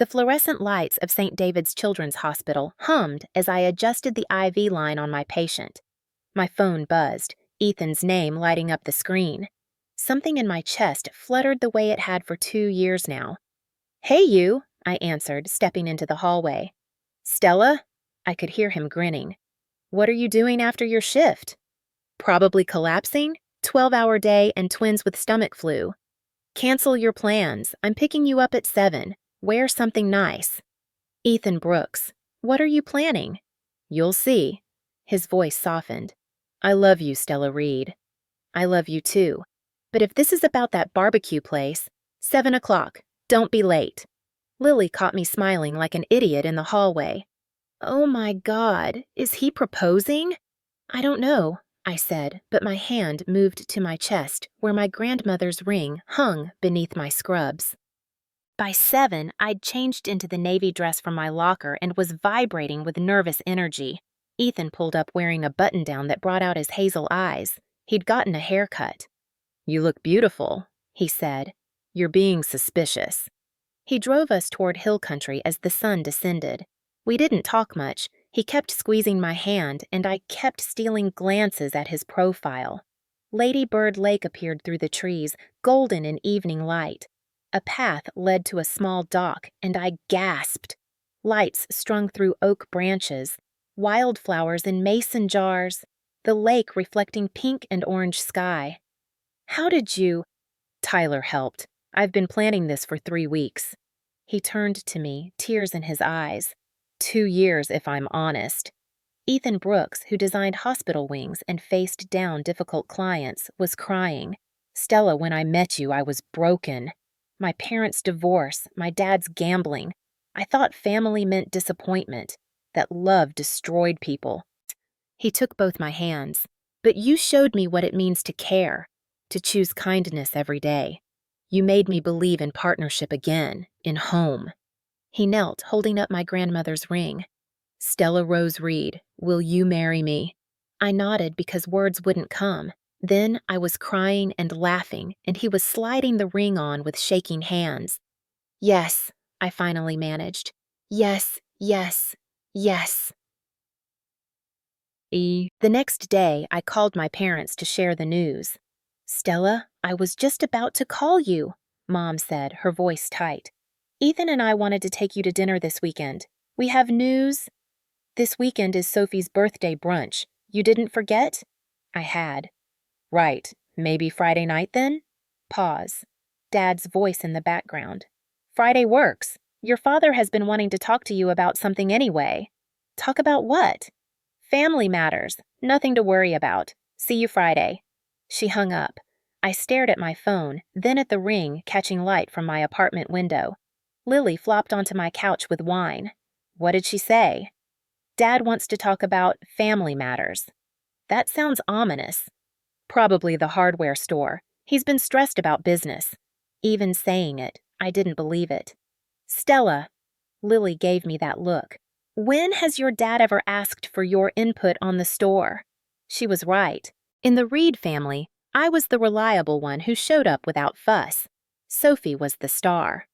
The fluorescent lights of St. David's Children's Hospital hummed as I adjusted the IV line on my patient. My phone buzzed, Ethan's name lighting up the screen. Something in my chest fluttered the way it had for 2 years now. "Hey, you," I answered, stepping into the hallway. "Stella?" I could hear him grinning. "What are you doing after your shift?" "Probably collapsing? 12-hour day and twins with stomach flu." "Cancel your plans. I'm picking you up at 7. Wear something nice." "Ethan Brooks, what are you planning?" "You'll see." His voice softened. "I love you, Stella Reed." "I love you too. But if this is about that barbecue place, 7 o'clock. Don't be late." Lily caught me smiling like an idiot in the hallway. "Oh my God, is he proposing?" "I don't know," I said, but my hand moved to my chest where my grandmother's ring hung beneath my scrubs. By 7, I'd changed into the navy dress from my locker and was vibrating with nervous energy. Ethan pulled up wearing a button-down that brought out his hazel eyes. He'd gotten a haircut. "You look beautiful," he said. "You're being suspicious." He drove us toward hill country as the sun descended. We didn't talk much. He kept squeezing my hand, and I kept stealing glances at his profile. Lady Bird Lake appeared through the trees, golden in evening light. A path led to a small dock, and I gasped. Lights strung through oak branches, wildflowers in mason jars, the lake reflecting pink and orange sky. "How did you—" "Tyler helped. I've been planning this for 3 weeks." He turned to me, tears in his eyes. 2 years, if I'm honest. Ethan Brooks, who designed hospital wings and faced down difficult clients, was crying. "Stella, when I met you, I was broken. My parents' divorce, my dad's gambling. I thought family meant disappointment, that love destroyed people." He took both my hands. "But you showed me what it means to care, to choose kindness every day. You made me believe in partnership again, in home." He knelt, holding up my grandmother's ring. "Stella Rose Reed, will you marry me?" I nodded because words wouldn't come. Then I was crying and laughing, and he was sliding the ring on with shaking hands. "Yes," I finally managed. "Yes, yes, yes." The next day, I called my parents to share the news. "Stella, I was just about to call you," Mom said, her voice tight. "Ethan and I wanted to take you to dinner this weekend. We have news." "This weekend is Sophie's birthday brunch. You didn't forget?" I had. "Right. Maybe Friday night then?" Pause. Dad's voice in the background. "Friday works. Your father has been wanting to talk to you about something anyway." "Talk about what?" "Family matters. Nothing to worry about. See you Friday." She hung up. I stared at my phone, then at the ring catching light from my apartment window. Lily flopped onto my couch with wine. What did she say? "Dad wants to talk about family matters." That sounds ominous. "Probably the hardware store. He's been stressed about business." Even saying it, I didn't believe it. "Stella," Lily gave me that look. "When has your dad ever asked for your input on the store?" She was right. In the Reed family, I was the reliable one who showed up without fuss. Sophie was the star.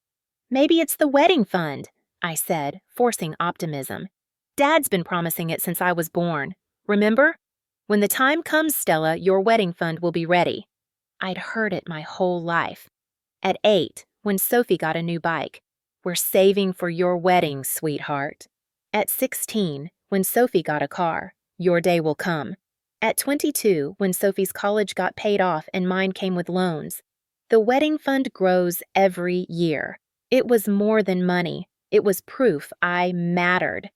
"Maybe it's the wedding fund," I said, forcing optimism. "Dad's been promising it since I was born. Remember? When the time comes, Stella, your wedding fund will be ready." I'd heard it my whole life. At 8, when Sophie got a new bike, "We're saving for your wedding, sweetheart." At 16, when Sophie got a car, "Your day will come." At 22, when Sophie's college got paid off and mine came with loans. The wedding fund grows every year. It was more than money. It was proof I mattered.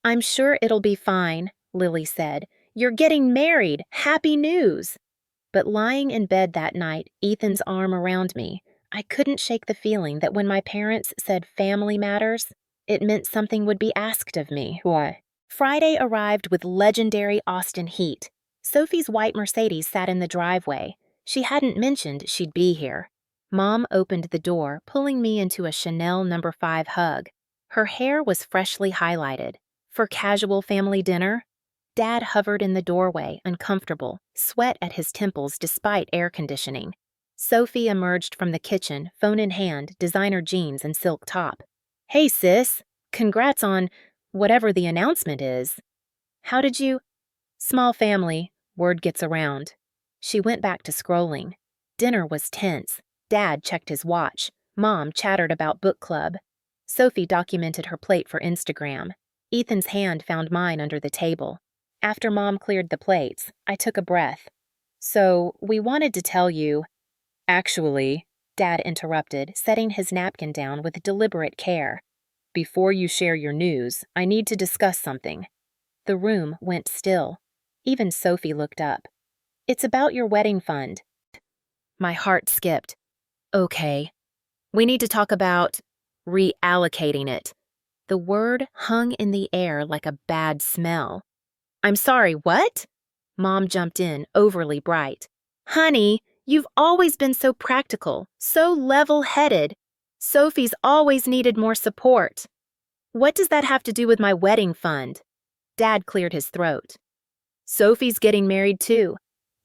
"I'm sure it'll be fine," Lily said. "You're getting married. Happy news." But lying in bed that night, Ethan's arm around me, I couldn't shake the feeling that when my parents said family matters, it meant something would be asked of me. Why? Friday arrived with legendary Austin heat. Sophie's white Mercedes sat in the driveway. She hadn't mentioned she'd be here. Mom opened the door, pulling me into a Chanel No. 5 hug. Her hair was freshly highlighted. For casual family dinner? Dad hovered in the doorway, uncomfortable, sweat at his temples despite air conditioning. Sophie emerged from the kitchen, phone in hand, designer jeans and silk top. Hey, sis. Congrats on whatever the announcement is. How did you? Small family, word gets around. She went back to scrolling. Dinner was tense. Dad checked his watch. Mom chattered about book club. Sophie documented her plate for Instagram. Ethan's hand found mine under the table. After Mom cleared the plates, I took a breath. So, we wanted to tell you. Actually, Dad interrupted, setting his napkin down with deliberate care. Before you share your news, I need to discuss something. The room went still. Even Sophie looked up. It's about your wedding fund. My heart skipped. Okay. We need to talk about reallocating it. The word hung in the air like a bad smell. I'm sorry, what? Mom jumped in, overly bright. Honey, you've always been so practical, so level-headed. Sophie's always needed more support. What does that have to do with my wedding fund? Dad cleared his throat. Sophie's getting married too,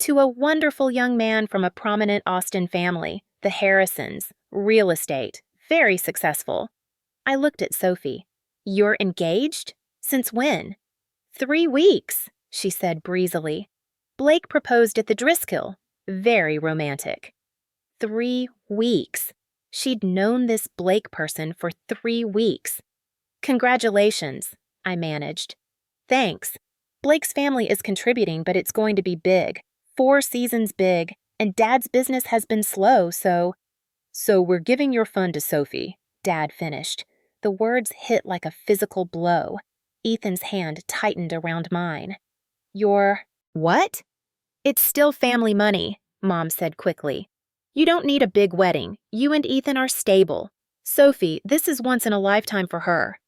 to a wonderful young man from a prominent Austin family, the Harrisons, real estate, very successful. I looked at Sophie. You're engaged? Since when? 3 weeks, she said breezily. Blake proposed at the Driscoll. Very romantic. 3 weeks. She'd known this Blake person for 3 weeks. Congratulations, I managed. Thanks. Blake's family is contributing, but it's going to be big. 4 seasons big, and Dad's business has been slow, so we're giving your fund to Sophie, Dad finished. The words hit like a physical blow. Ethan's hand tightened around mine. Your what? It's still family money, Mom said quickly. You don't need a big wedding. You and Ethan are stable. Sophie, this is once in a lifetime for her.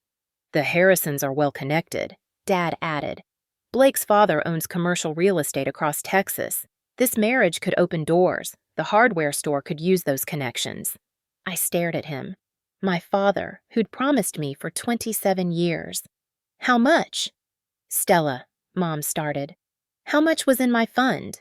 The Harrisons are well connected, Dad added. Blake's father owns commercial real estate across Texas. This marriage could open doors. The hardware store could use those connections. I stared at him. My father, who'd promised me for 27 years. How much? Stella, Mom started. How much was in my fund?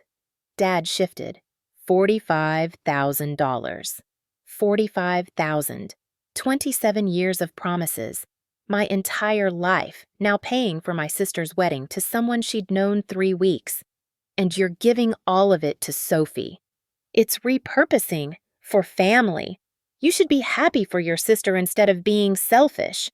Dad shifted. $45,000. 45,000. 27 years of promises. My entire life, now paying for my sister's wedding to someone she'd known 3 weeks. And you're giving all of it to Sophie. It's repurposing for family. You should be happy for your sister instead of being selfish.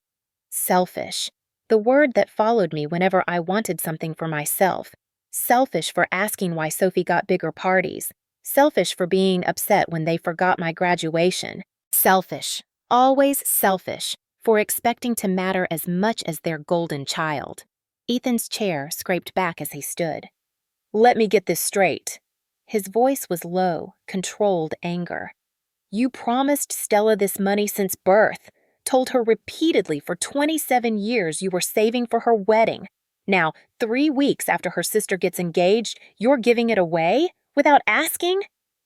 Selfish. The word that followed me whenever I wanted something for myself. Selfish for asking why Sophie got bigger parties. Selfish for being upset when they forgot my graduation. Selfish. Always selfish. For expecting to matter as much as their golden child. Ethan's chair scraped back as he stood. Let me get this straight. His voice was low, controlled anger. You promised Stella this money since birth, told her repeatedly for 27 years you were saving for her wedding. Now, 3 weeks after her sister gets engaged, you're giving it away without asking?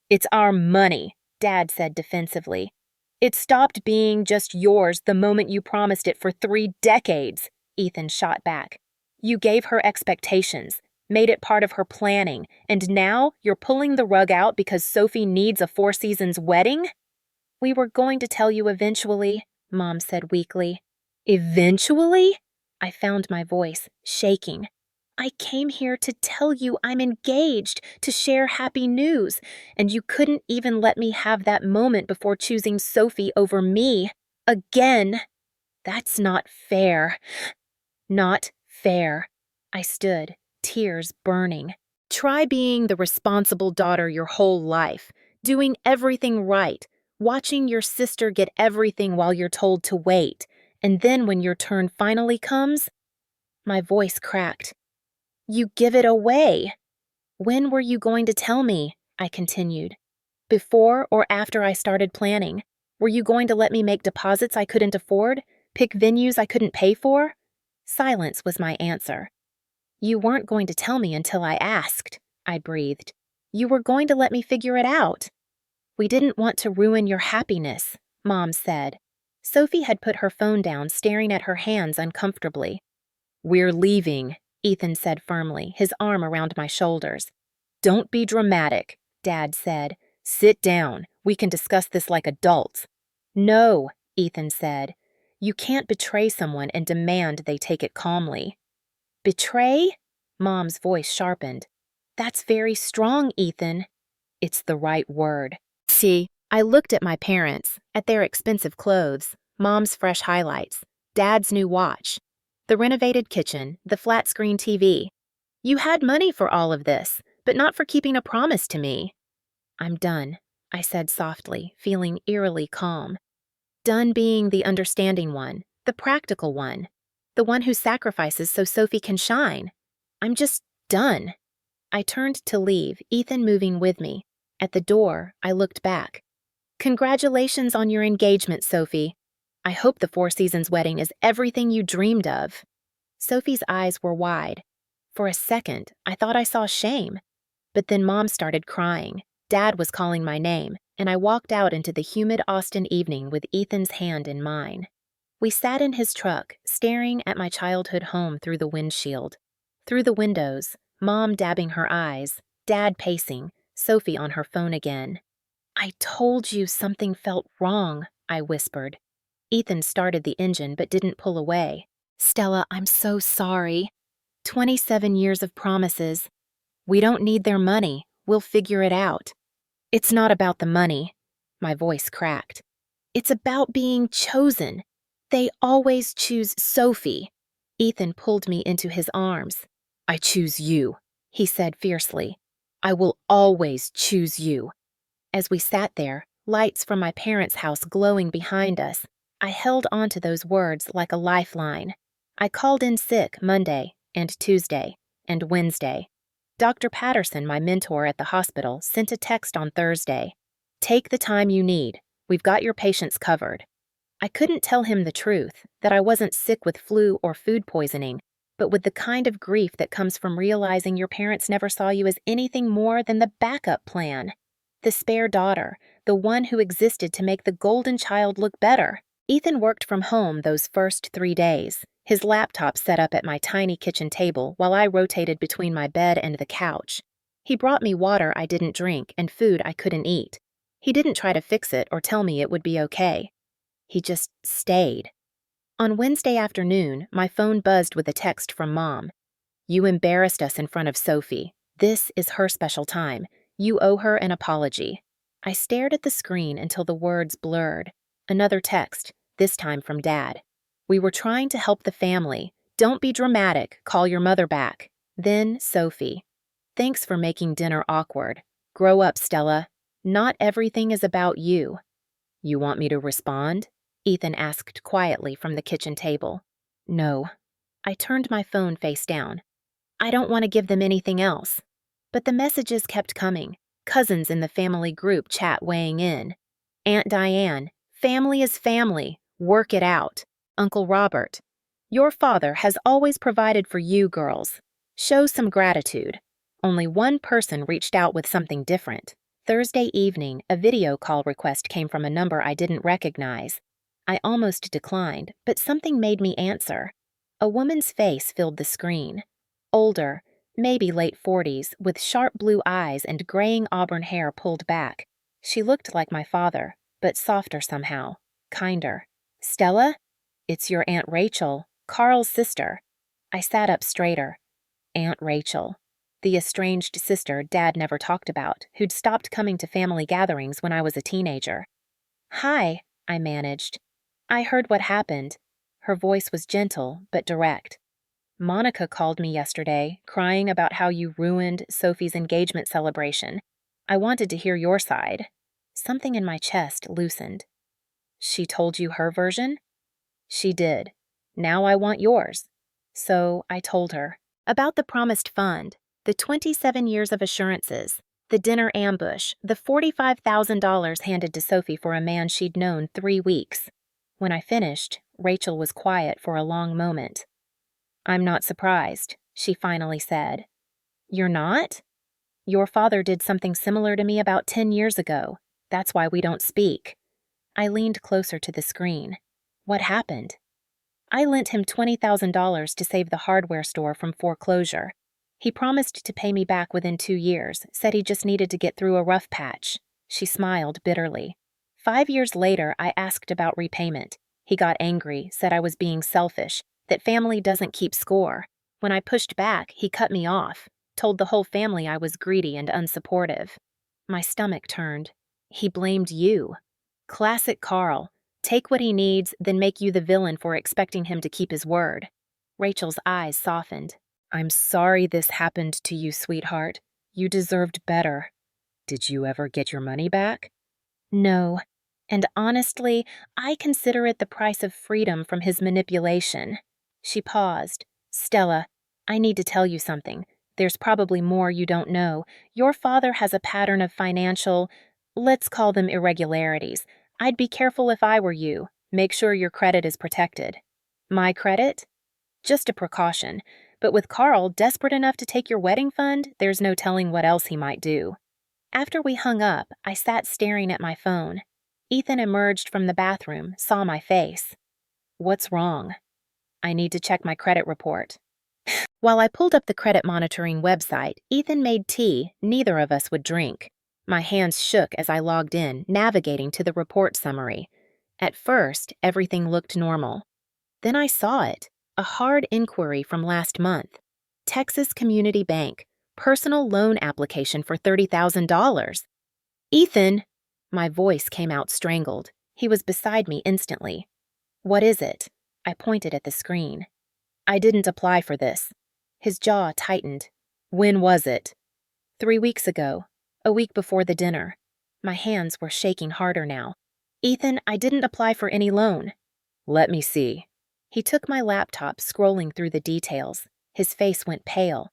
It's our money, Dad said defensively. It stopped being just yours the moment you promised it for 3 decades, Ethan shot back. You gave her expectations, made it part of her planning, and now you're pulling the rug out because Sophie needs a 4 seasons wedding? We were going to tell you eventually, Mom said weakly. Eventually? I found my voice, shaking. I came here to tell you I'm engaged, to share happy news, and you couldn't even let me have that moment before choosing Sophie over me. Again. That's not fair. Not fair. I stood, tears burning. Try being the responsible daughter your whole life, doing everything right, watching your sister get everything while you're told to wait, and then when your turn finally comes, my voice cracked. You give it away. When were you going to tell me? I continued. Before or after I started planning? Were you going to let me make deposits I couldn't afford? Pick venues I couldn't pay for? Silence was my answer. You weren't going to tell me until I asked, I breathed. You were going to let me figure it out. We didn't want to ruin your happiness, Mom said. Sophie had put her phone down, staring at her hands uncomfortably. We're leaving, Ethan said firmly, his arm around my shoulders. Don't be dramatic, Dad said. Sit down. We can discuss this like adults. No, Ethan said. You can't betray someone and demand they take it calmly. Betray? Mom's voice sharpened. That's very strong, Ethan. It's the right word. See, I looked at my parents, at their expensive clothes, Mom's fresh highlights, Dad's new watch, the renovated kitchen, the flat-screen TV. You had money for all of this, but not for keeping a promise to me. I'm done, I said softly, feeling eerily calm. Done being the understanding one, the practical one, the one who sacrifices so Sophie can shine. I'm just done. I turned to leave, Ethan moving with me. At the door, I looked back. Congratulations on your engagement, Sophie. I hope the Four Seasons wedding is everything you dreamed of. Sophie's eyes were wide. For a second, I thought I saw shame. But then Mom started crying. Dad was calling my name, and I walked out into the humid Austin evening with Ethan's hand in mine. We sat in his truck, staring at my childhood home through the windshield. Through the windows, Mom dabbing her eyes, Dad pacing, Sophie on her phone again. I told you something felt wrong, I whispered. Ethan started the engine but didn't pull away. Stella, I'm so sorry. 27 years of promises. We don't need their money. We'll figure it out. It's not about the money. My voice cracked. It's about being chosen. They always choose Sophie. Ethan pulled me into his arms. I choose you, he said fiercely. I will always choose you. As we sat there, lights from my parents' house glowing behind us, I held on to those words like a lifeline. I called in sick Monday and Tuesday and Wednesday. Dr. Patterson, my mentor at the hospital, sent a text on Thursday. Take the time you need. We've got your patients covered. I couldn't tell him the truth, that I wasn't sick with flu or food poisoning, but with the kind of grief that comes from realizing your parents never saw you as anything more than the backup plan. The spare daughter, the one who existed to make the golden child look better. Ethan worked from home those first 3 days, his laptop set up at my tiny kitchen table while I rotated between my bed and the couch. He brought me water I didn't drink and food I couldn't eat. He didn't try to fix it or tell me it would be okay. He just stayed. On Wednesday afternoon, my phone buzzed with a text from Mom. You embarrassed us in front of Sophie. This is her special time. You owe her an apology. I stared at the screen until the words blurred. Another text, this time from Dad. We were trying to help the family. Don't be dramatic. Call your mother back. Then Sophie. Thanks for making dinner awkward. Grow up, Stella. Not everything is about you. You want me to respond? Ethan asked quietly from the kitchen table. No. I turned my phone face down. I don't want to give them anything else. But the messages kept coming. Cousins in the family group chat weighing in. Aunt Diane, family is family. Work it out. Uncle Robert, your father has always provided for you girls. Show some gratitude. Only one person reached out with something different. Thursday evening, a video call request came from a number I didn't recognize. I almost declined, but something made me answer. A woman's face filled the screen. Older, maybe late 40s, with sharp blue eyes and graying auburn hair pulled back. She looked like my father, but softer somehow, kinder. Stella? It's your Aunt Rachel, Carl's sister. I sat up straighter. Aunt Rachel. The estranged sister Dad never talked about, who'd stopped coming to family gatherings when I was a teenager. Hi, I managed. I heard what happened. Her voice was gentle, but direct. Monica called me yesterday, crying about how you ruined Sophie's engagement celebration. I wanted to hear your side. Something in my chest loosened. She told you her version? She did. Now I want yours. So I told her. About the promised fund, the 27 years of assurances, the dinner ambush, the $45,000 handed to Sophie for a man she'd known 3 weeks. When I finished, Rachel was quiet for a long moment. I'm not surprised, she finally said. You're not? Your father did something similar to me about 10 years ago. That's why we don't speak. I leaned closer to the screen. What happened? I lent him $20,000 to save the hardware store from foreclosure. He promised to pay me back within 2 years, said he just needed to get through a rough patch. She smiled bitterly. 5 years later, I asked about repayment. He got angry, said I was being selfish, that family doesn't keep score. When I pushed back, he cut me off, told the whole family I was greedy and unsupportive. My stomach turned. He blamed you. Classic Carl. Take what he needs, then make you the villain for expecting him to keep his word. Rachel's eyes softened. I'm sorry this happened to you, sweetheart. You deserved better. Did you ever get your money back? No. And honestly, I consider it the price of freedom from his manipulation. She paused. Stella, I need to tell you something. There's probably more you don't know. Your father has a pattern of financial, let's call them irregularities. I'd be careful if I were you. Make sure your credit is protected. My credit? Just a precaution. But with Carl desperate enough to take your wedding fund, there's no telling what else he might do. After we hung up, I sat staring at my phone. Ethan emerged from the bathroom, saw my face. What's wrong? I need to check my credit report. While I pulled up the credit monitoring website, Ethan made tea neither of us would drink. My hands shook as I logged in, navigating to the report summary. At first, everything looked normal. Then I saw it, a hard inquiry from last month. Texas Community Bank, personal loan application for $30,000. Ethan! My voice came out strangled. He was beside me instantly. What is it? I pointed at the screen. I didn't apply for this. His jaw tightened. When was it? 3 weeks ago, a week before the dinner. My hands were shaking harder now. Ethan, I didn't apply for any loan. Let me see. He took my laptop, scrolling through the details. His face went pale.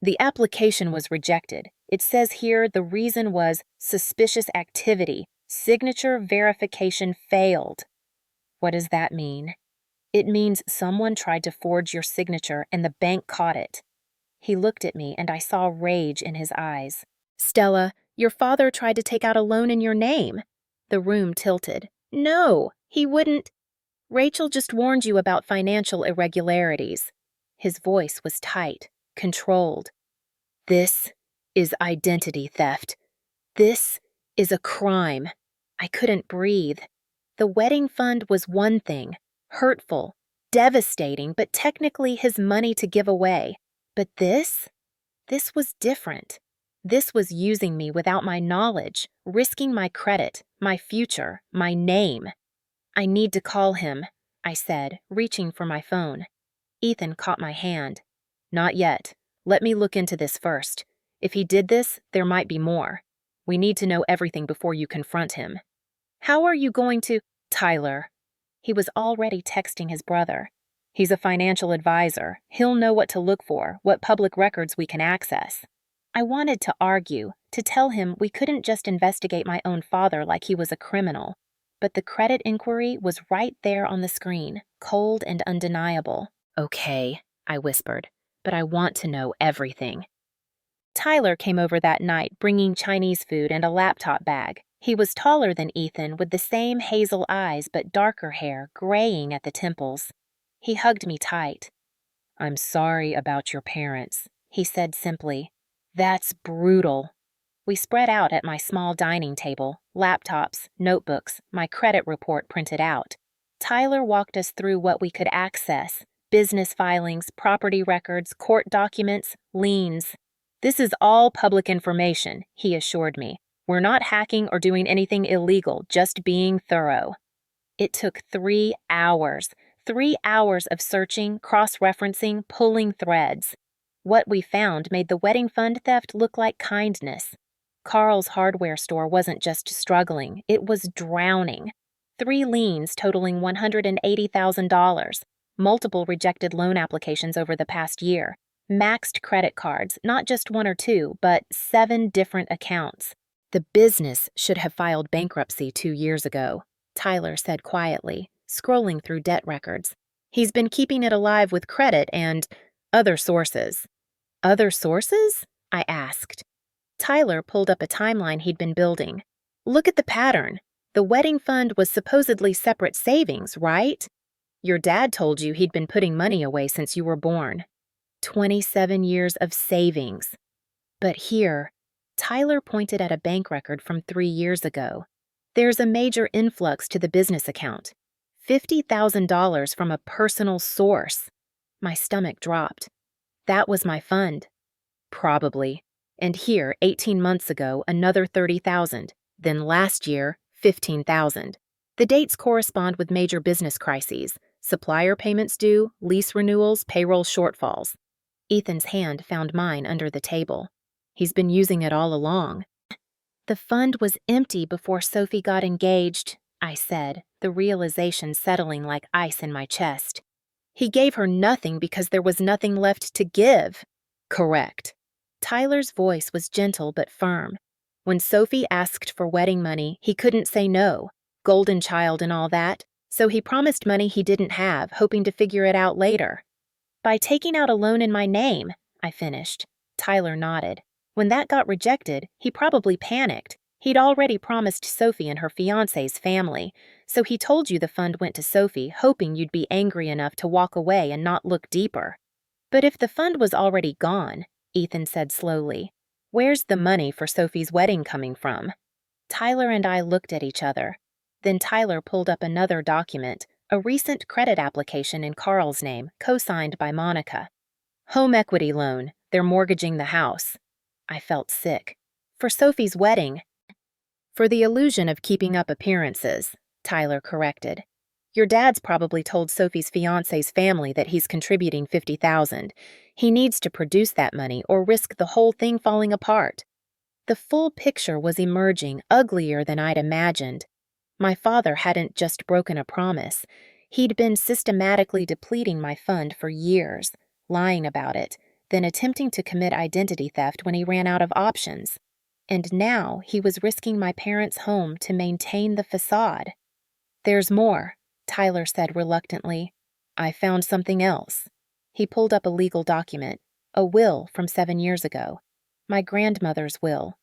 The application was rejected. It says here the reason was suspicious activity. Signature verification failed. What does that mean? It means someone tried to forge your signature and the bank caught it. He looked at me and I saw rage in his eyes. Stella, your father tried to take out a loan in your name. The room tilted. No, he wouldn't. Rachel just warned you about financial irregularities. His voice was tight, controlled. This is identity theft. This is a crime. I couldn't breathe. The wedding fund was one thing, hurtful, devastating, but technically his money to give away. But this was different. This was using me without my knowledge, risking my credit, my future, my name. I need to call him, I said, reaching for my phone. Ethan caught my hand. Not yet. Let me look into this first. If he did this, there might be more. We need to know everything before you confront him. How are you going to— Tyler. He was already texting his brother. He's a financial advisor. He'll know what to look for, what public records we can access. I wanted to argue, to tell him we couldn't just investigate my own father like he was a criminal. But the credit inquiry was right there on the screen, cold and undeniable. Okay, I whispered, but I want to know everything. Tyler came over that night bringing Chinese food and a laptop bag. He was taller than Ethan with the same hazel eyes but darker hair graying at the temples. He hugged me tight. I'm sorry about your parents, he said simply. That's brutal. We spread out at my small dining table, laptops, notebooks, my credit report printed out. Tyler walked us through what we could access: business filings, property records, court documents, liens. This is all public information, he assured me. We're not hacking or doing anything illegal, just being thorough. It took 3 hours. 3 hours of searching, cross-referencing, pulling threads. What we found made the wedding fund theft look like kindness. Carl's hardware store wasn't just struggling, it was drowning. 3 liens totaling $180,000, multiple rejected loan applications over the past year, maxed credit cards, not just 1 or 2, but 7 different accounts. The business should have filed bankruptcy 2 years ago, Tyler said quietly, scrolling through debt records. He's been keeping it alive with credit and other sources. Other sources? I asked. Tyler pulled up a timeline he'd been building. Look at the pattern. The wedding fund was supposedly separate savings, right? Your dad told you he'd been putting money away since you were born. 27 years of savings. But here, Tyler pointed at a bank record from 3 years ago. There's a major influx to the business account. $50,000 from a personal source. My stomach dropped. That was my fund. Probably. And here, 18 months ago, another 30,000. Then last year, 15,000. The dates correspond with major business crises: supplier payments due, lease renewals, payroll shortfalls. Ethan's hand found mine under the table. He's been using it all along. The fund was empty before Sophie got engaged, I said, the realization settling like ice in my chest. He gave her nothing because there was nothing left to give. Correct. Tyler's voice was gentle but firm. When Sophie asked for wedding money, he couldn't say no, golden child and all that, so he promised money he didn't have, hoping to figure it out later. By taking out a loan in my name, I finished. Tyler nodded. When that got rejected, he probably panicked. He'd already promised Sophie and her fiancé's family, so he told you the fund went to Sophie, hoping you'd be angry enough to walk away and not look deeper. But if the fund was already gone, Ethan said slowly, where's the money for Sophie's wedding coming from? Tyler and I looked at each other. Then Tyler pulled up another document, a recent credit application in Carl's name, co-signed by Monica. Home equity loan. They're mortgaging the house. I felt sick. For Sophie's wedding. For the illusion of keeping up appearances, Tyler corrected. Your dad's probably told Sophie's fiancé's family that he's contributing $50,000. He needs to produce that money or risk the whole thing falling apart. The full picture was emerging, uglier than I'd imagined. My father hadn't just broken a promise. He'd been systematically depleting my fund for years, lying about it, then attempting to commit identity theft when he ran out of options. And now he was risking my parents' home to maintain the facade. There's more, Tyler said reluctantly. I found something else. He pulled up a legal document, a will from 7 years ago. My grandmother's will.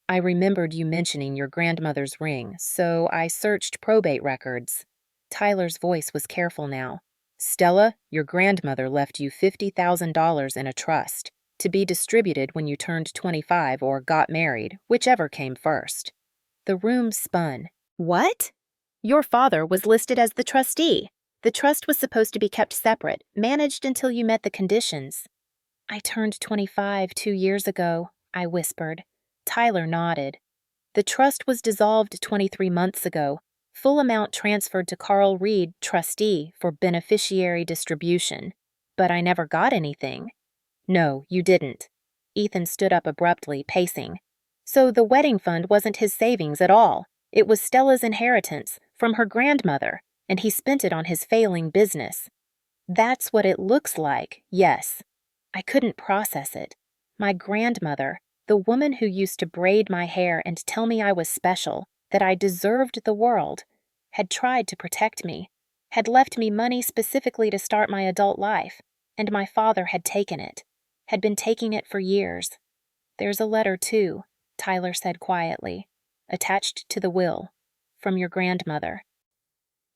I remembered you mentioning your grandmother's ring, so I searched probate records. Tyler's voice was careful now. Stella, your grandmother left you $50,000 in a trust, to be distributed when you turned 25 or got married, whichever came first. The room spun. What? Your father was listed as the trustee. The trust was supposed to be kept separate, managed until you met the conditions. I turned 25 2 years ago, I whispered. Tyler nodded. The trust was dissolved 23 months ago. Full amount transferred to Carl Reed, trustee, for beneficiary distribution. But I never got anything. No, you didn't. Ethan stood up abruptly, pacing. So the wedding fund wasn't his savings at all. It was Stella's inheritance, from her grandmother, and he spent it on his failing business. That's what it looks like, yes. I couldn't process it. My grandmother, the woman who used to braid my hair and tell me I was special, that I deserved the world, had tried to protect me, had left me money specifically to start my adult life, and my father had taken it, had been taking it for years. There's a letter, too, Tyler said quietly, attached to the will, from your grandmother.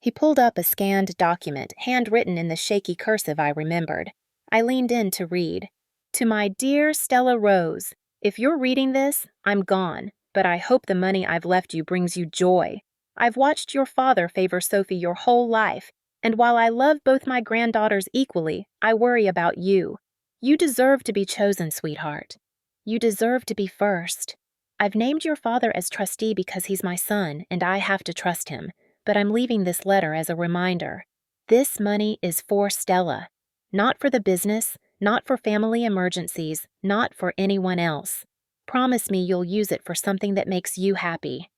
He pulled up a scanned document, handwritten in the shaky cursive I remembered. I leaned in to read. To my dear Stella Rose, if you're reading this, I'm gone, but I hope the money I've left you brings you joy. I've watched your father favor Sophie your whole life, and while I love both my granddaughters equally, I worry about you. You deserve to be chosen, sweetheart. You deserve to be first. I've named your father as trustee because he's my son, and I have to trust him, but I'm leaving this letter as a reminder. This money is for Stella, not for the business, not for family emergencies, not for anyone else. Promise me you'll use it for something that makes you happy.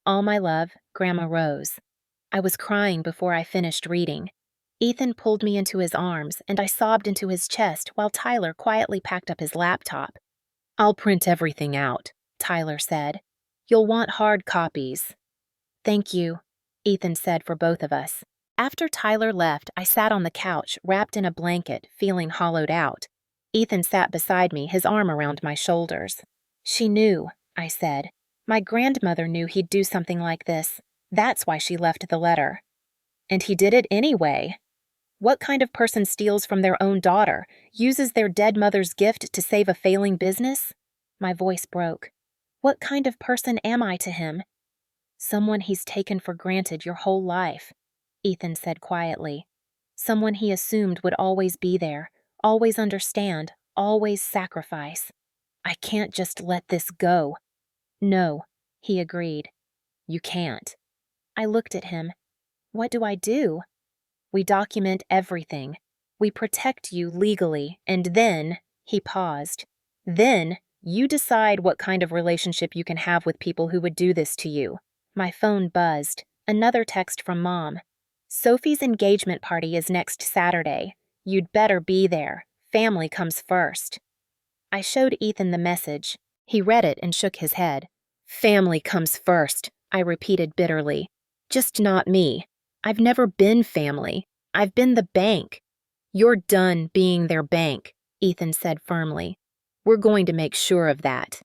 All my love, Grandma Rose. I was crying before I finished reading. Ethan pulled me into his arms, and I sobbed into his chest while Tyler quietly packed up his laptop. I'll print everything out, Tyler said. You'll want hard copies. Thank you, Ethan said for both of us. After Tyler left, I sat on the couch, wrapped in a blanket, feeling hollowed out. Ethan sat beside me, his arm around my shoulders. She knew, I said. My grandmother knew he'd do something like this. That's why she left the letter. And he did it anyway. What kind of person steals from their own daughter, uses their dead mother's gift to save a failing business? My voice broke. What kind of person am I to him? Someone he's taken for granted your whole life. Ethan said quietly. Someone he assumed would always be there, always understand, always sacrifice. I can't just let this go. No, he agreed. You can't. I looked at him. What do I do? We document everything. We protect you legally, and then, he paused, then you decide what kind of relationship you can have with people who would do this to you. My phone buzzed. Another text from Mom. Sophie's engagement party is next Saturday. You'd better be there. Family comes first. I showed Ethan the message. He read it and shook his head. Family comes first, I repeated bitterly. Just not me. I've never been family. I've been the bank. You're done being their bank, Ethan said firmly. We're going to make sure of that.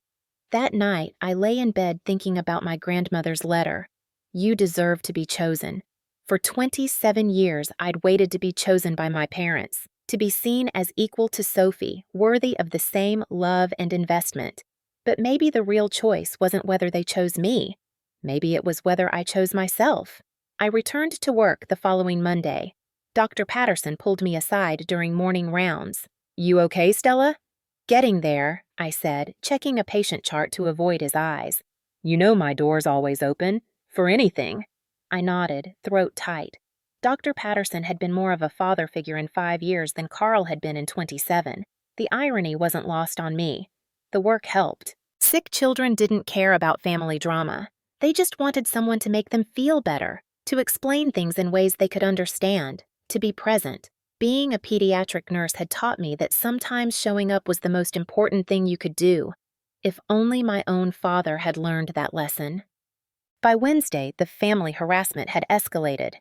That night, I lay in bed thinking about my grandmother's letter. You deserve to be chosen. For 27 years, I'd waited to be chosen by my parents, to be seen as equal to Sophie, worthy of the same love and investment. But maybe the real choice wasn't whether they chose me. Maybe it was whether I chose myself. I returned to work the following Monday. Dr. Patterson pulled me aside during morning rounds. You okay, Stella? Getting there, I said, checking a patient chart to avoid his eyes. You know my door's always open, for anything. I nodded, throat tight. Dr. Patterson had been more of a father figure in 5 years than Carl had been in 27. The irony wasn't lost on me. The work helped. Sick children didn't care about family drama. They just wanted someone to make them feel better, to explain things in ways they could understand, to be present. Being a pediatric nurse had taught me that sometimes showing up was the most important thing you could do. If only my own father had learned that lesson. By Wednesday, the family harassment had escalated.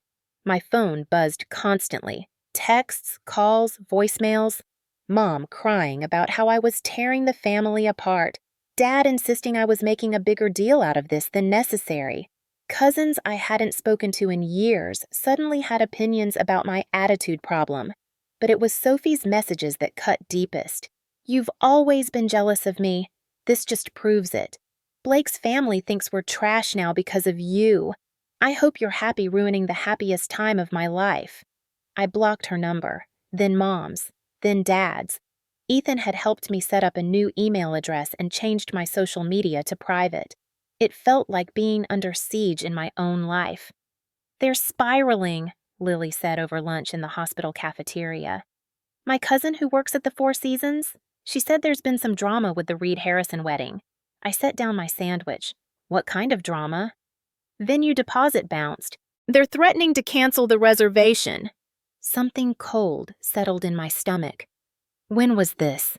My phone buzzed constantly. Texts, calls, voicemails. Mom crying about how I was tearing the family apart. Dad insisting I was making a bigger deal out of this than necessary. Cousins I hadn't spoken to in years suddenly had opinions about my attitude problem. But it was Sophie's messages that cut deepest. You've always been jealous of me. This just proves it. Blake's family thinks we're trash now because of you. I hope you're happy ruining the happiest time of my life. I blocked her number, then Mom's, then Dad's. Ethan had helped me set up a new email address and changed my social media to private. It felt like being under siege in my own life. They're spiraling, Lily said over lunch in the hospital cafeteria. My cousin who works at the Four Seasons? She said there's been some drama with the Reed Harrison wedding. I set down my sandwich. What kind of drama? Venue deposit bounced. They're threatening to cancel the reservation. Something cold settled in my stomach. When was this?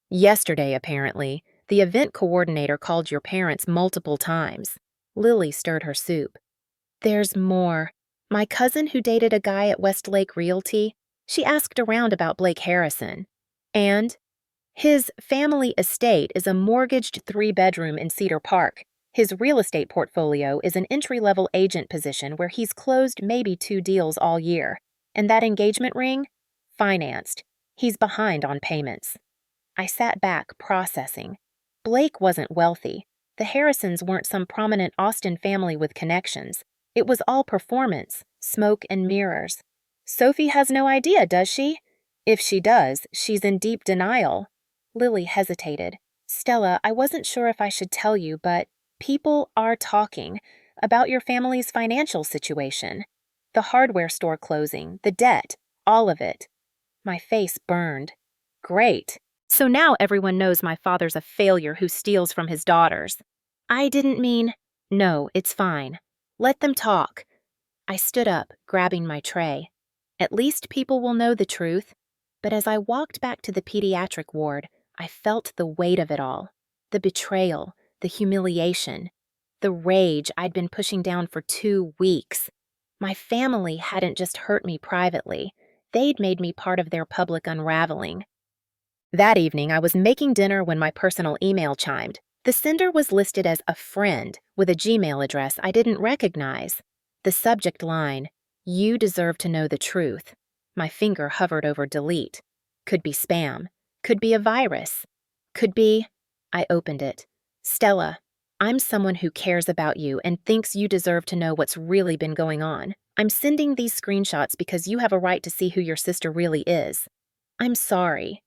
Yesterday, apparently. The event coordinator called your parents multiple times. Lily stirred her soup. There's more. My cousin who dated a guy at Westlake Realty, she asked around about Blake Harrison. And his family estate is a mortgaged 3-bedroom in Cedar Park. His real estate portfolio is an entry-level agent position where he's closed maybe 2 deals all year. And that engagement ring? Financed. He's behind on payments. I sat back, processing. Blake wasn't wealthy. The Harrisons weren't some prominent Austin family with connections. It was all performance, smoke and mirrors. Sophie has no idea, does she? If she does, she's in deep denial. Lily hesitated. Stella, I wasn't sure if I should tell you, but people are talking about your family's financial situation. The hardware store closing, the debt, all of it. My face burned. Great. So now everyone knows my father's a failure who steals from his daughters. I didn't mean... No, it's fine. Let them talk. I stood up, grabbing my tray. At least people will know the truth. But as I walked back to the pediatric ward, I felt the weight of it all. The betrayal, the humiliation, the rage I'd been pushing down for 2 weeks. My family hadn't just hurt me privately. They'd made me part of their public unraveling. That evening, I was making dinner when my personal email chimed. The sender was listed as a friend with a Gmail address I didn't recognize. The subject line, "You deserve to know the truth." My finger hovered over delete. Could be spam. Could be a virus. Could be... I opened it. Stella, I'm someone who cares about you and thinks you deserve to know what's really been going on. I'm sending these screenshots because you have a right to see who your sister really is. I'm sorry.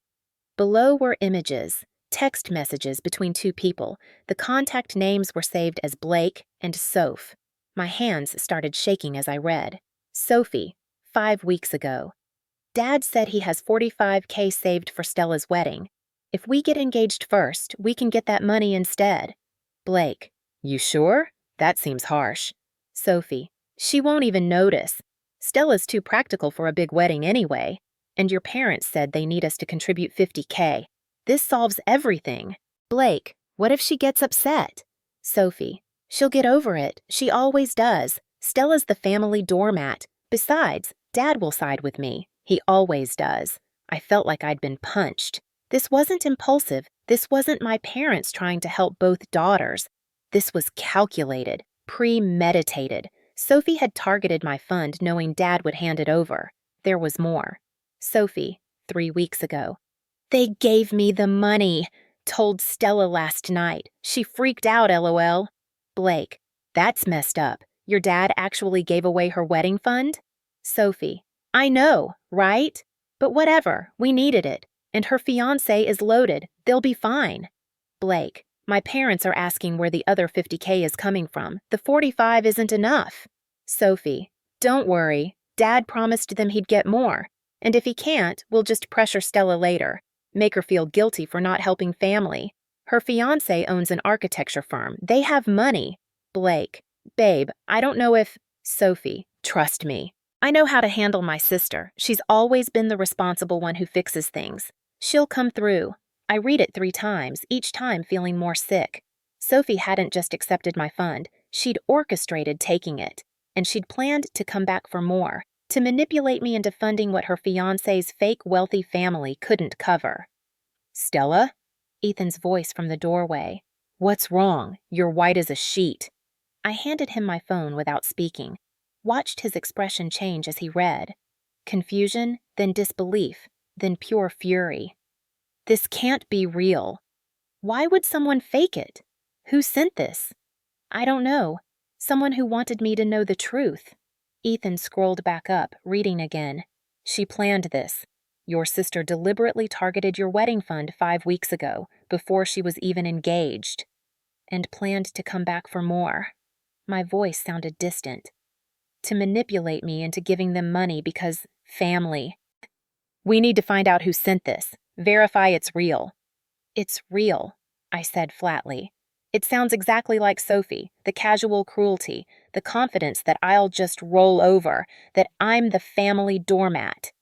Below were images, text messages between two people. The contact names were saved as Blake and Soph. My hands started shaking as I read. Sophie, 5 weeks ago. Dad said he has $45K saved for Stella's wedding. If we get engaged first, we can get that money instead. Blake, you sure? That seems harsh. Sophie, she won't even notice. Stella's too practical for a big wedding anyway. And your parents said they need us to contribute $50K. This solves everything. Blake, what if she gets upset? Sophie, she'll get over it. She always does. Stella's the family doormat. Besides, Dad will side with me. He always does. I felt like I'd been punched. This wasn't impulsive. This wasn't my parents trying to help both daughters. This was calculated, premeditated. Sophie had targeted my fund knowing Dad would hand it over. There was more. Sophie, 3 weeks ago. They gave me the money. Told Stella last night. She freaked out, LOL. Blake, that's messed up. Your dad actually gave away her wedding fund? Sophie, I know, right? But whatever, we needed it. And her fiancé is loaded. They'll be fine. Blake, my parents are asking where the other $50K is coming from. The 45 isn't enough. Sophie, don't worry. Dad promised them he'd get more. And if he can't, we'll just pressure Stella later. Make her feel guilty for not helping family. Her fiancé owns an architecture firm. They have money. Blake, babe, I don't know if… Sophie, trust me. I know how to handle my sister. She's always been the responsible one who fixes things. She'll come through. I read it 3 times, each time feeling more sick. Sophie hadn't just accepted my fund. She'd orchestrated taking it. And she'd planned to come back for more, to manipulate me into funding what her fiancé's fake wealthy family couldn't cover. Stella? Ethan's voice from the doorway. What's wrong? You're white as a sheet. I handed him my phone without speaking. Watched his expression change as he read. Confusion, then disbelief, then pure fury. This can't be real. Why would someone fake it? Who sent this? I don't know. Someone who wanted me to know the truth. Ethan scrolled back up, reading again. She planned this. Your sister deliberately targeted your wedding fund 5 weeks ago, before she was even engaged. And planned to come back for more. My voice sounded distant. To manipulate me into giving them money because family. We need to find out who sent this. Verify it's real. It's real, I said flatly. It sounds exactly like Sophie, the casual cruelty, the confidence that I'll just roll over, that I'm the family doormat.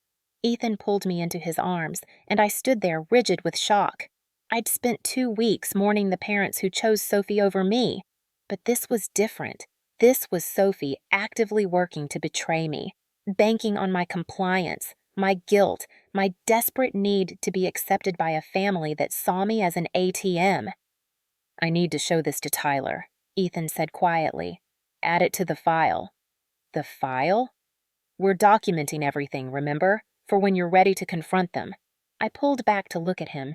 Ethan pulled me into his arms, and I stood there rigid with shock. I'd spent 2 weeks mourning the parents who chose Sophie over me. But this was different. This was Sophie actively working to betray me, banking on my compliance, my guilt, my desperate need to be accepted by a family that saw me as an ATM. I need to show this to Tyler, Ethan said quietly. Add it to the file. The file? We're documenting everything, remember? For when you're ready to confront them. I pulled back to look at him.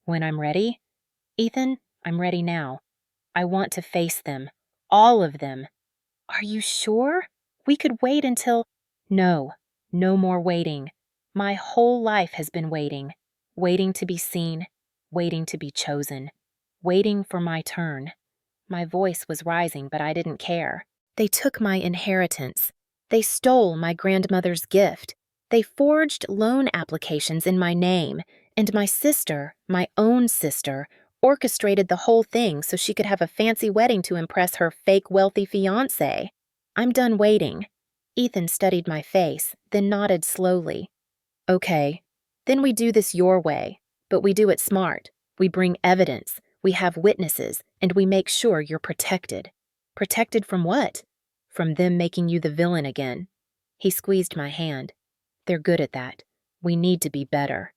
When I'm ready? Ethan, I'm ready now. I want to face them. All of them. Are you sure? We could wait until… No, no more waiting. My whole life has been waiting. Waiting to be seen. Waiting to be chosen. Waiting for my turn. My voice was rising, but I didn't care. They took my inheritance. They stole my grandmother's gift. They forged loan applications in my name, and my sister, my own sister, orchestrated the whole thing so she could have a fancy wedding to impress her fake wealthy fiancé. I'm done waiting. Ethan studied my face, then nodded slowly. Okay, then we do this your way, but we do it smart. We bring evidence, we have witnesses, and we make sure you're protected. Protected from what? From them making you the villain again. He squeezed my hand. They're good at that. We need to be better.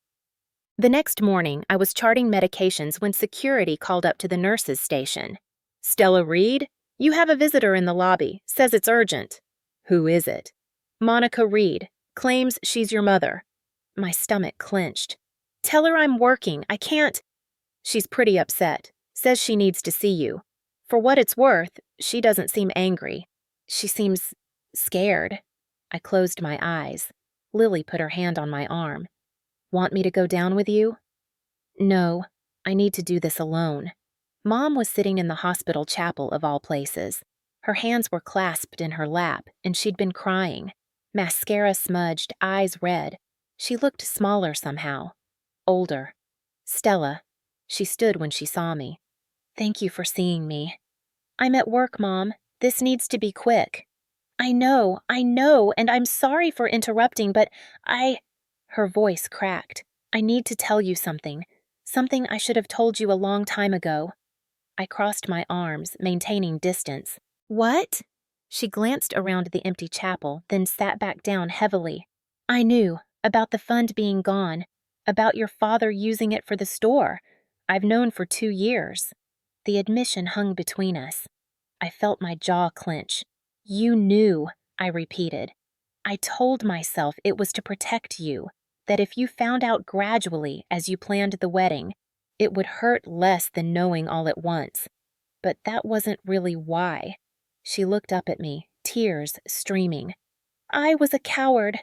The next morning, I was charting medications when security called up to the nurse's station. Stella Reed? You have a visitor in the lobby. Says it's urgent. Who is it? Monica Reed. Claims she's your mother. My stomach clenched. Tell her I'm working. I can't… She's pretty upset. Says she needs to see you. For what it's worth, she doesn't seem angry. She seems scared. I closed my eyes. Lily put her hand on my arm. Want me to go down with you? No, I need to do this alone. Mom was sitting in the hospital chapel of all places. Her hands were clasped in her lap, and she'd been crying. Mascara smudged, eyes red. She looked smaller somehow. Older. Stella. She stood when she saw me. Thank you for seeing me. I'm at work, Mom. This needs to be quick. I know, and I'm sorry for interrupting, but Her voice cracked. I need to tell you something. Something I should have told you a long time ago. I crossed my arms, maintaining distance. What? She glanced around the empty chapel, then sat back down heavily. I knew, about the fund being gone, about your father using it for the store. I've known for 2 years. The admission hung between us. I felt my jaw clench. You knew, I repeated. I told myself it was to protect you, that if you found out gradually as you planned the wedding, it would hurt less than knowing all at once. But that wasn't really why. She looked up at me, tears streaming. I was a coward.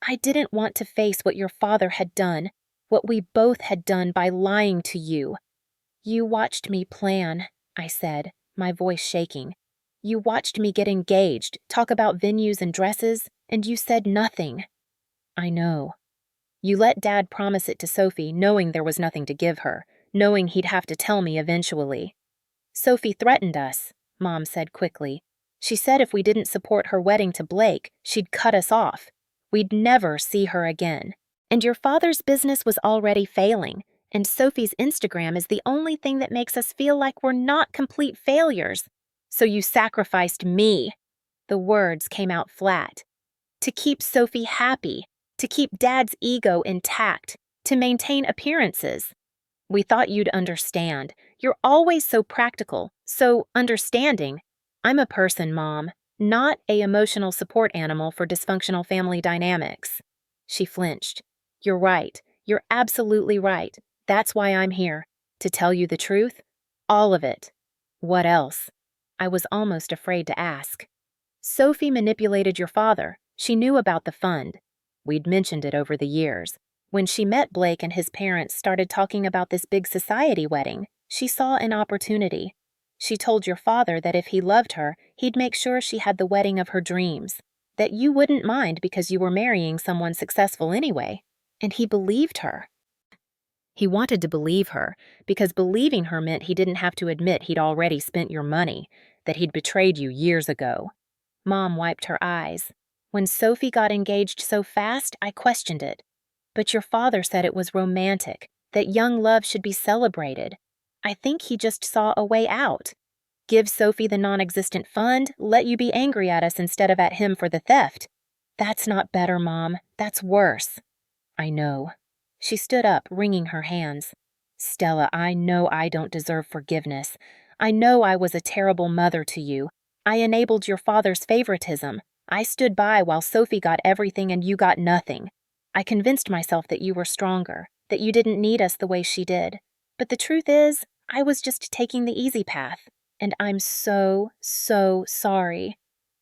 I didn't want to face what your father had done, what we both had done by lying to you. You watched me plan, I said, my voice shaking. You watched me get engaged, talk about venues and dresses, and you said nothing. I know. You let Dad promise it to Sophie, knowing there was nothing to give her, knowing he'd have to tell me eventually. Sophie threatened us, Mom said quickly. She said if we didn't support her wedding to Blake, she'd cut us off. We'd never see her again. And your father's business was already failing, and Sophie's Instagram is the only thing that makes us feel like we're not complete failures. So you sacrificed me. The words came out flat. To keep Sophie happy, to keep Dad's ego intact, to maintain appearances. We thought you'd understand. You're always so practical, so understanding. I'm a person, Mom, not a emotional support animal for dysfunctional family dynamics. She flinched. You're right. You're absolutely right. That's why I'm here. To tell you the truth. All of it. What else? I was almost afraid to ask. Sophie manipulated your father. She knew about the fund. We'd mentioned it over the years. When she met Blake and his parents started talking about this big society wedding, she saw an opportunity. She told your father that if he loved her, he'd make sure she had the wedding of her dreams, that you wouldn't mind because you were marrying someone successful anyway. And he believed her. He wanted to believe her, because believing her meant he didn't have to admit he'd already spent your money, that he'd betrayed you years ago. Mom wiped her eyes. When Sophie got engaged so fast, I questioned it. But your father said it was romantic, that young love should be celebrated. I think he just saw a way out. Give Sophie the non-existent fund, let you be angry at us instead of at him for the theft. That's not better, Mom. That's worse. I know. She stood up, wringing her hands. Stella, I know I don't deserve forgiveness. I know I was a terrible mother to you. I enabled your father's favoritism. I stood by while Sophie got everything and you got nothing. I convinced myself that you were stronger, that you didn't need us the way she did. But the truth is, I was just taking the easy path. And I'm so sorry.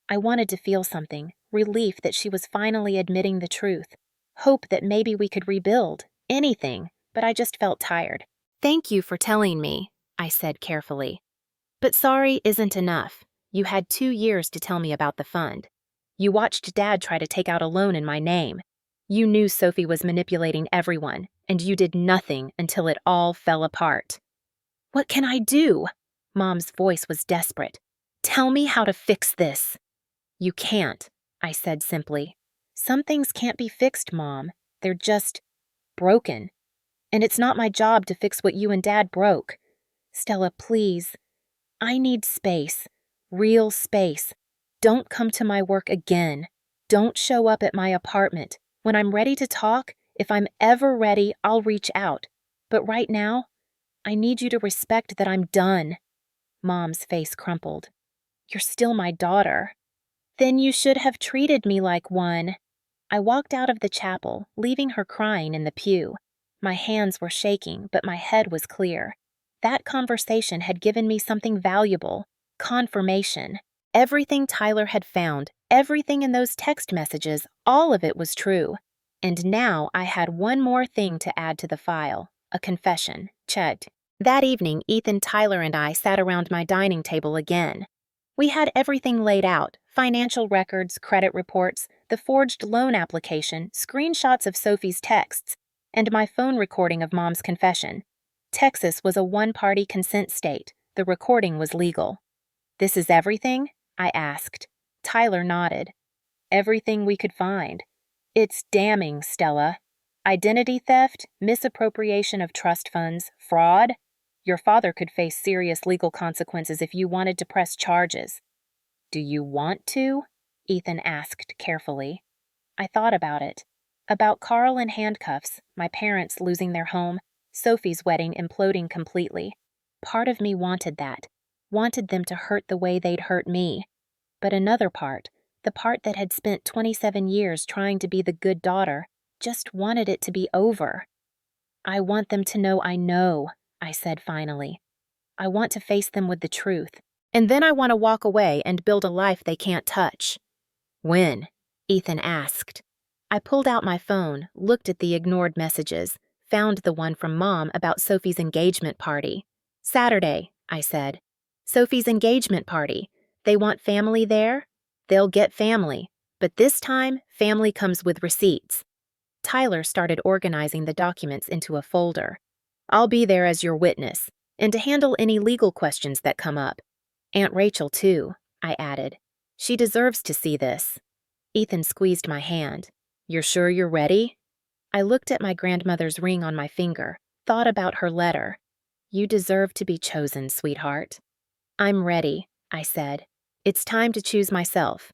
I wanted to feel something, relief that she was finally admitting the truth. Hope that maybe we could rebuild, anything, but I just felt tired. Thank you for telling me, I said carefully. But sorry isn't enough. You had 2 years to tell me about the fund. You watched Dad try to take out a loan in my name. You knew Sophie was manipulating everyone, and you did nothing until it all fell apart. What can I do? Mom's voice was desperate. Tell me how to fix this. You can't, I said simply. Some things can't be fixed, Mom. They're just broken. And it's not my job to fix what you and Dad broke. Stella, please. I need space. Real space. Don't come to my work again. Don't show up at my apartment. When I'm ready to talk, if I'm ever ready, I'll reach out. But right now, I need you to respect that I'm done. Mom's face crumpled. You're still my daughter. Then you should have treated me like one. I walked out of the chapel, leaving her crying in the pew. My hands were shaking, but my head was clear. That conversation had given me something valuable, confirmation. Everything Tyler had found, Everything in those text messages, all of it was true. And now I had one more thing to add to the file, a confession. Checked. That evening, Ethan, Tyler, and I sat around my dining table again. We had everything laid out: financial records, credit reports, the forged loan application, screenshots of Sophie's texts, and my phone recording of Mom's confession. Texas was a one-party consent state. The recording was legal. "This is everything?" I asked. Tyler nodded. "Everything we could find. It's damning, Stella. Identity theft, misappropriation of trust funds, fraud. Your father could face serious legal consequences if you wanted to press charges." "Do you want to?" Ethan asked carefully. I thought about it. About Carl in handcuffs, my parents losing their home, Sophie's wedding imploding completely. Part of me wanted that, wanted them to hurt the way they'd hurt me. But another part, the part that had spent 27 years trying to be the good daughter, just wanted it to be over. "I want them to know I know," I said finally. "I want to face them with the truth. And then I want to walk away and build a life they can't touch." "When?" Ethan asked. I pulled out my phone, looked at the ignored messages, found the one from Mom about Sophie's engagement party. "Saturday," I said. "Sophie's engagement party. They want family there? They'll get family. But this time, family comes with receipts." Tyler started organizing the documents into a folder. "I'll be there as your witness, and to handle any legal questions that come up. Aunt Rachel, too," I added. "She deserves to see this." Ethan squeezed my hand. "You're sure you're ready?" I looked at my grandmother's ring on my finger, thought about her letter. "You deserve to be chosen, sweetheart." "I'm ready," I said. "It's time to choose myself."